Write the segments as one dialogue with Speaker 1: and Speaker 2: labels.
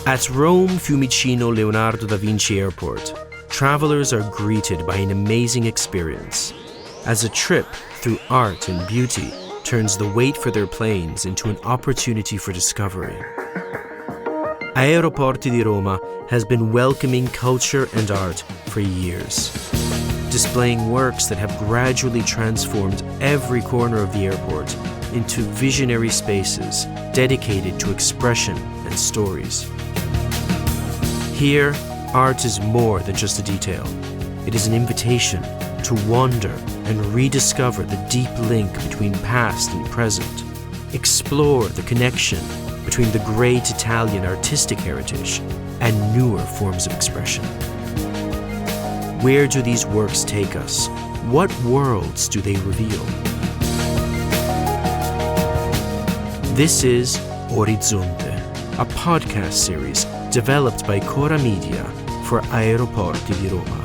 Speaker 1: At Rome Fiumicino Leonardo da Vinci Airport, travelers are greeted by an amazing experience, as a trip through art and beauty turns the wait for their planes into an opportunity for discovery. Aeroporti di Roma has been welcoming culture and art for years, displaying works that have gradually transformed every corner of the airport into visionary spaces dedicated to expression and stories. Here, art is more than just a detail. It is an invitation to wander and rediscover the deep link between past and present, explore the connection between the great Italian artistic heritage and newer forms of expression. Where do these works take us? What worlds do they reveal? This is Orizzonte, a podcast series developed by Cora Media for Aeroporti di Roma.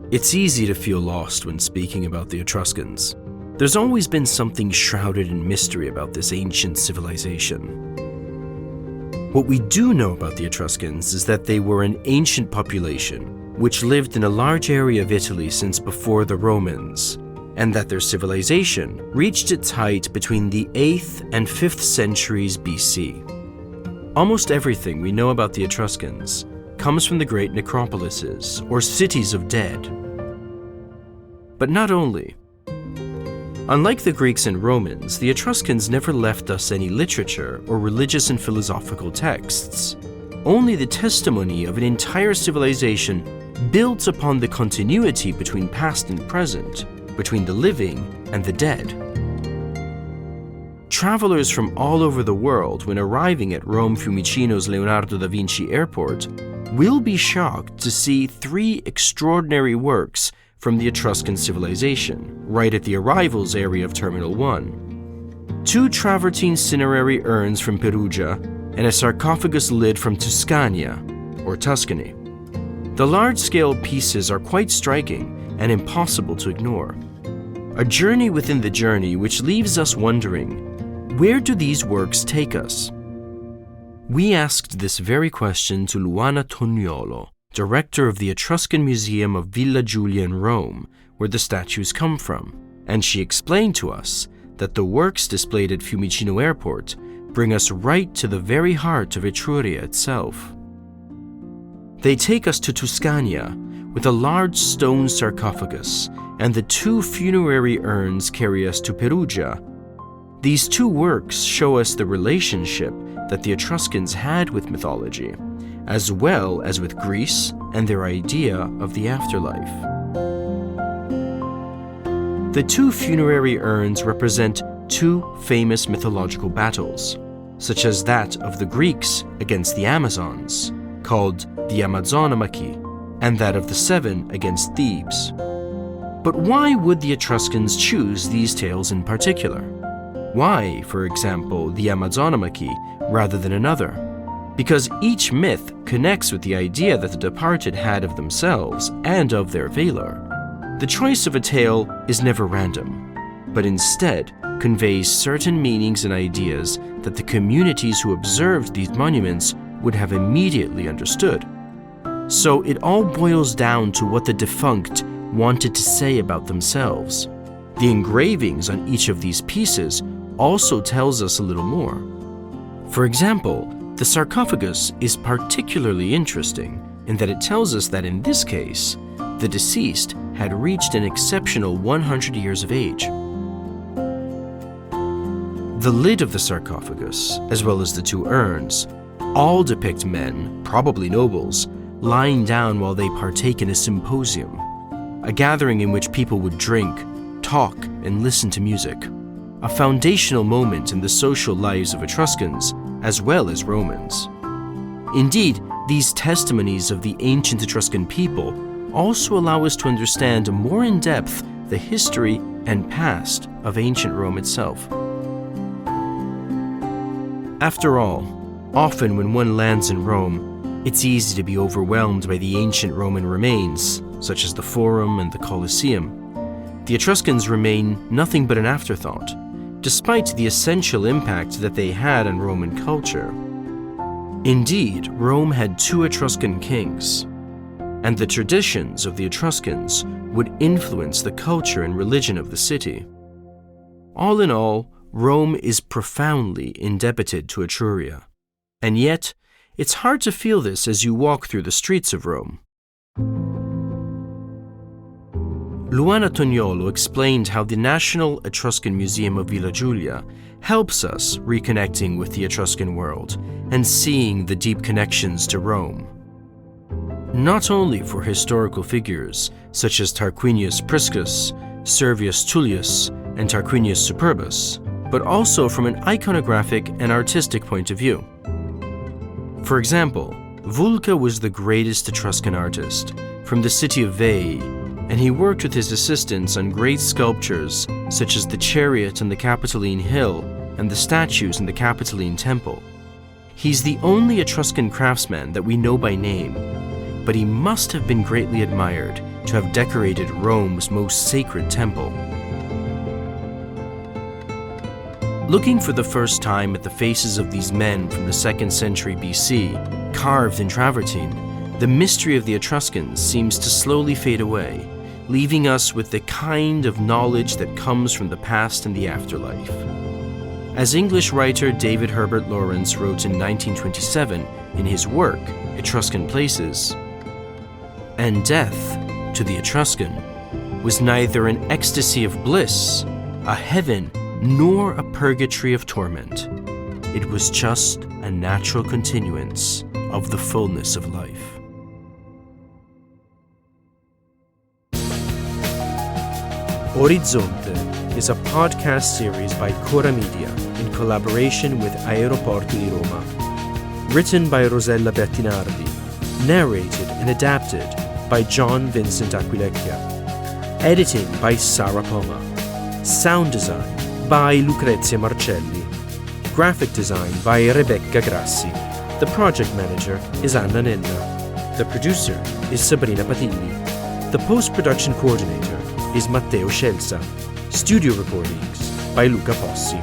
Speaker 1: It's easy to feel lost when speaking about the Etruscans. There's always been something shrouded in mystery about this ancient civilization. What we do know about the Etruscans is that they were an ancient population which lived in a large area of Italy since before the Romans, and that their civilization reached its height between the 8th and 5th centuries BC. Almost everything we know about the Etruscans comes from the great necropolises, or cities of dead. But not only. Unlike the Greeks and Romans, the Etruscans never left us any literature or religious and philosophical texts, only the testimony of an entire civilization built upon the continuity between past and present, between the living and the dead. Travelers from all over the world, when arriving at Rome Fiumicino's Leonardo da Vinci Airport, will be shocked to see 3 extraordinary works from the Etruscan civilization, right at the arrivals area of Terminal 1. 2 travertine cinerary urns from Perugia, and a sarcophagus lid from Tuscania, or Tuscany. The large-scale pieces are quite striking and impossible to ignore. A journey within the journey which leaves us wondering, where do these works take us? We asked this very question to Luana Toniolo, director of the Etruscan Museum of Villa Giulia in Rome, where the statues come from, and she explained to us that the works displayed at Fiumicino Airport bring us right to the very heart of Etruria itself. They take us to Tuscania, with a large stone sarcophagus, and the 2 funerary urns carry us to Perugia. These 2 works show us the relationship that the Etruscans had with mythology, as well as with Greece and their idea of the afterlife. The 2 funerary urns represent 2 famous mythological battles, such as that of the Greeks against the Amazons, called the Amazonomachy, and that of the 7 against Thebes. But why would the Etruscans choose these tales in particular? Why, for example, the Amazonomachy rather than another? Because each myth connects with the idea that the departed had of themselves and of their veiler. The choice of a tale is never random, but instead conveys certain meanings and ideas that the communities who observed these monuments would have immediately understood. So it all boils down to what the defunct wanted to say about themselves. The engravings on each of these pieces also tells us a little more. For example, the sarcophagus is particularly interesting in that it tells us that in this case, the deceased had reached an exceptional 100 years of age. The lid of the sarcophagus, as well as the 2 urns, all depict men, probably nobles, lying down while they partake in a symposium, a gathering in which people would drink, talk, and listen to music, a foundational moment in the social lives of Etruscans as well as Romans. Indeed, these testimonies of the ancient Etruscan people also allow us to understand more in depth the history and past of ancient Rome itself. After all, often when one lands in Rome, it's easy to be overwhelmed by the ancient Roman remains, such as the Forum and the Colosseum. the Etruscans remain nothing but an afterthought, despite the essential impact that they had on Roman culture. Indeed, Rome had 2 Etruscan kings, and the traditions of the Etruscans would influence the culture and religion of the city. All in all, Rome is profoundly indebted to Etruria, and yet it's hard to feel this as you walk through the streets of Rome. Luana Toniolo explained how the National Etruscan Museum of Villa Giulia helps us reconnecting with the Etruscan world and seeing the deep connections to Rome. Not only for historical figures such as Tarquinius Priscus, Servius Tullius, and Tarquinius Superbus, but also from an iconographic and artistic point of view. For example, Vulca was the greatest Etruscan artist from the city of Veii, and he worked with his assistants on great sculptures such as the chariot on the Capitoline Hill and the statues in the Capitoline Temple. He's the only Etruscan craftsman that we know by name, but he must have been greatly admired to have decorated Rome's most sacred temple. Looking for the first time at the faces of these men from the 2nd century BC, carved in travertine, the mystery of the Etruscans seems to slowly fade away, leaving us with the kind of knowledge that comes from the past and the afterlife. As English writer David Herbert Lawrence wrote in 1927 in his work, Etruscan Places, "And death, to the Etruscan, was neither an ecstasy of bliss, a heaven, nor a purgatory of torment. It was just a natural continuance of the fullness of life." Orizzonte is a podcast series by Cora Media in collaboration with Aeroporto di Roma. Written by Rosella Bettinardi, narrated and adapted by John Vincent Aquilecchia. Editing by Sarah Poma. Sound design by Lucrezia Marcelli. Graphic design by Rebecca Grassi. The project manager is Anna Nenna. The producer is Sabrina Patilli. The post-production coordinator is Matteo Scelsa. Studio recordings by Luca Possi.